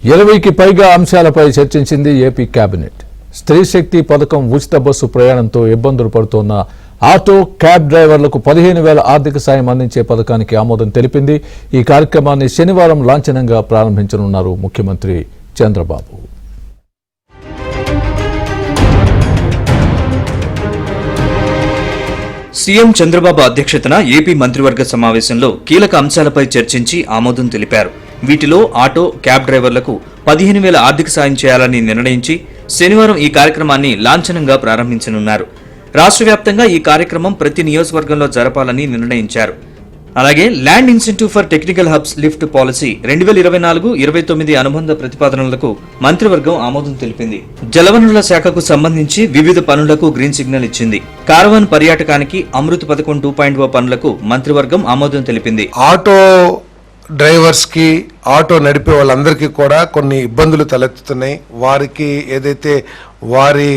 20కి పైగా అంశాలపై చర్చించింది AP cabinet. స్త్రీ శక్తి పథకం, ఉచిత బస్సు ప్రయాణంతో ఇబ్బందులు పడుతున్న ఆటో, క్యాబ్ డ్రైవర్లకు 15,000 ఆర్థిక సాయం అందించే పథకానికి ఆమోదం తెలిపింది. ఈ కార్యక్రమాన్ని శనివారం లాంఛనంగా ప్రారంభించనున్నారు ముఖ్యమంత్రి చంద్రబాబు. సీఎం చంద్రబాబు అధ్యక్షతన ఏపీ మంత్రివర్గ సమావేశంలో కీలక అంశాలపై చర్చించి ఆమోదం తెలిపారు. వీటిలో ఆటో, క్యాబ్ డ్రైవర్లకు 15,000 ఆర్థిక సాయం చేయాలని నిర్ణయించి శనివారం ఈ కార్యక్రమాన్ని లాంఛనంగా ప్రారంభించనున్నారు. రాష్ట్ర వ్యాప్తంగా ఈ కార్యక్రమం ప్రతి నియోజకవర్గంలో జరపాలని నిర్ణయించారు. అలాగే land incentive for technical hubs lift policy 2024-29 అనుబంధ ప్రతిపాదనలకు మంత్రివర్గం ఆమోదం తెలిపింది. జలవనరుల శాఖకు సంబంధించి వివిధ పనులకు గ్రీన్ సిగ్నల్ ఇచ్చింది. కారవాన్ పర్యాటకానికి అమృత్ పథకం 2.0 పనులకు మంత్రివర్గం ఆమోదం తెలిపింది. ఆటో డ్రైవర్స్ కి, ఆటో నడిపే వాళ్ళందరికీ కూడా కొన్ని ఇబ్బందులు తలెత్తుతున్నాయి. వారికి ఏదైతే వారి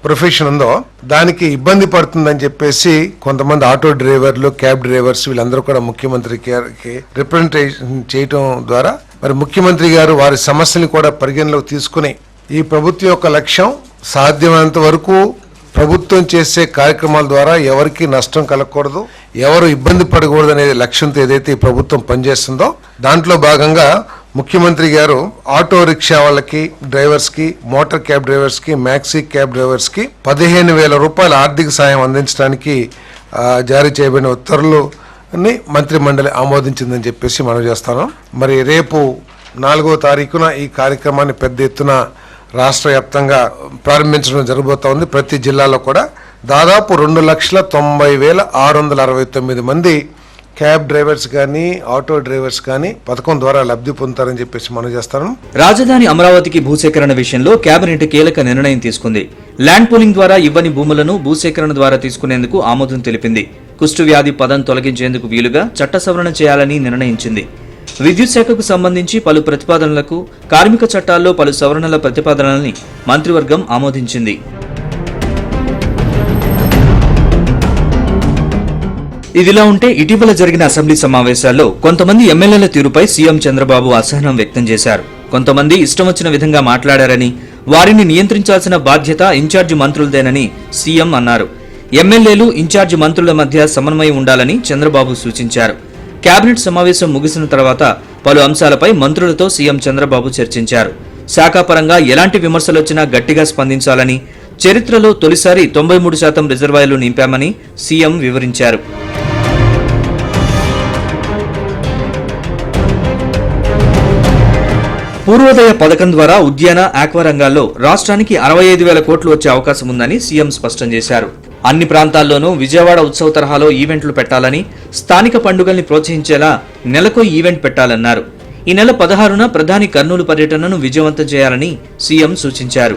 ప్రొఫెషన్ ఉందో దానికి ఇబ్బంది పడుతుందని చెప్పేసి కొంతమంది ఆటో డ్రైవర్లు, క్యాబ్ డ్రైవర్స్ వీళ్ళందరూ కూడా ముఖ్యమంత్రి గారికి రిప్రజెంటేషన్ చేయడం ద్వారా మరి ముఖ్యమంత్రి గారు వారి సమస్యని కూడా పరిగణలోకి తీసుకుని ఈ ప్రభుత్వం యొక్క లక్ష్యం సాధ్యమైనంత వరకు ప్రభుత్వం చేసే కార్యక్రమాల ద్వారా ఎవరికి నష్టం కలగకూడదు, ఎవరు ఇబ్బంది పడకూడదు అనే లక్ష్యంతో ఏదైతే ఈ ప్రభుత్వం పనిచేస్తుందో దాంట్లో భాగంగా ముఖ్యమంత్రి గారు ఆటో రిక్షా వాళ్ళకి, డ్రైవర్స్ కి, మోటార్ క్యాబ్ డ్రైవర్స్ కి, మ్యాక్సీ క్యాబ్ డ్రైవర్స్ కి 15,000 రూపాయల ఆర్థిక సాయం అందించడానికి జారీ చేయబడిన ఉత్తర్వులని మంత్రి మండలి ఆమోదించిందని చెప్పేసి మనం చేస్తాను. మరి రేపు 4వ తారీఖున ఈ కార్యక్రమాన్ని పెద్ద ఎత్తున రాష్ట్ర వ్యాప్తంగా ప్రారంభించడం జరగబోతోంది. ప్రతి జిల్లాలో కూడా దాదాపు 2,90,669 మంది క్యాబ్ డ్రైవర్స్ కానీ, ఆటో డ్రైవర్స్ కానీ పథకం ద్వారా లబ్ధి పొందుతారని చెప్పేసి మనం చేస్తాను. రాజధాని అమరావతికి భూసేకరణ విషయంలో కేబినెట్ కీలక నిర్ణయం తీసుకుంది. ల్యాండ్ పూలింగ్ ద్వారా ఇవ్వని భూములను భూసేకరణ ద్వారా తీసుకునేందుకు ఆమోదం తెలిపింది. కుష్టు వ్యాధి పదం తొలగించేందుకు వీలుగా చట్ట సవరణ చేయాలని నిర్ణయించింది. విద్యుత్ శాఖకు సంబంధించి పలు ప్రతిపాదనలకు, కార్మిక చట్టాల్లో పలు సవరణల ప్రతిపాదనల్ని మంత్రివర్గం ఆమోదించింది. ఇదిలా ఉంటే ఇటీవల జరిగిన అసెంబ్లీ సమావేశాల్లో కొంతమంది ఎమ్మెల్యేల తీరుపై సీఎం చంద్రబాబు అసహనం వ్యక్తం చేశారు. కొంతమంది ఇష్టం వచ్చిన విధంగా మాట్లాడారని, వారిని నియంత్రించాల్సిన బాధ్యత ఇన్ఛార్జి మంత్రులదేనని సీఎం అన్నారు. ఎమ్మెల్యేలు, ఇన్ఛార్జి మంత్రుల మధ్య సమన్వయం ఉండాలని చంద్రబాబు సూచించారు. కేబినెట్ సమావేశం ముగిసిన తర్వాత పలు అంశాలపై మంత్రులతో సీఎం చంద్రబాబు చర్చించారు. శాఖాపరంగా ఎలాంటి విమర్శలొచ్చినా గట్టిగా స్పందించాలని, చరిత్రలో తొలిసారి 93% రిజర్వాయర్లు నింపామని సీఎం వివరించారు. పూర్వోదయ పథకం ద్వారా ఉద్యాన, ఆక్వా రంగాల్లో రాష్ట్రానికి 65,000 కోట్లు వచ్చే అవకాశం ఉందని సీఎం స్పష్టం చేశారు. అన్ని ప్రాంతాల్లోనూ విజయవాడ ఉత్సవ తరహాలో ఈవెంట్లు పెట్టాలని, స్థానిక పండుగల్ని ప్రోత్సహించేలా నెలకో ఈవెంట్ పెట్టాలన్నారు. ఈ నెల 16న ప్రధాని కర్నూలు పర్యటనను విజయవంతం చేయాలని సీఎం సూచించారు.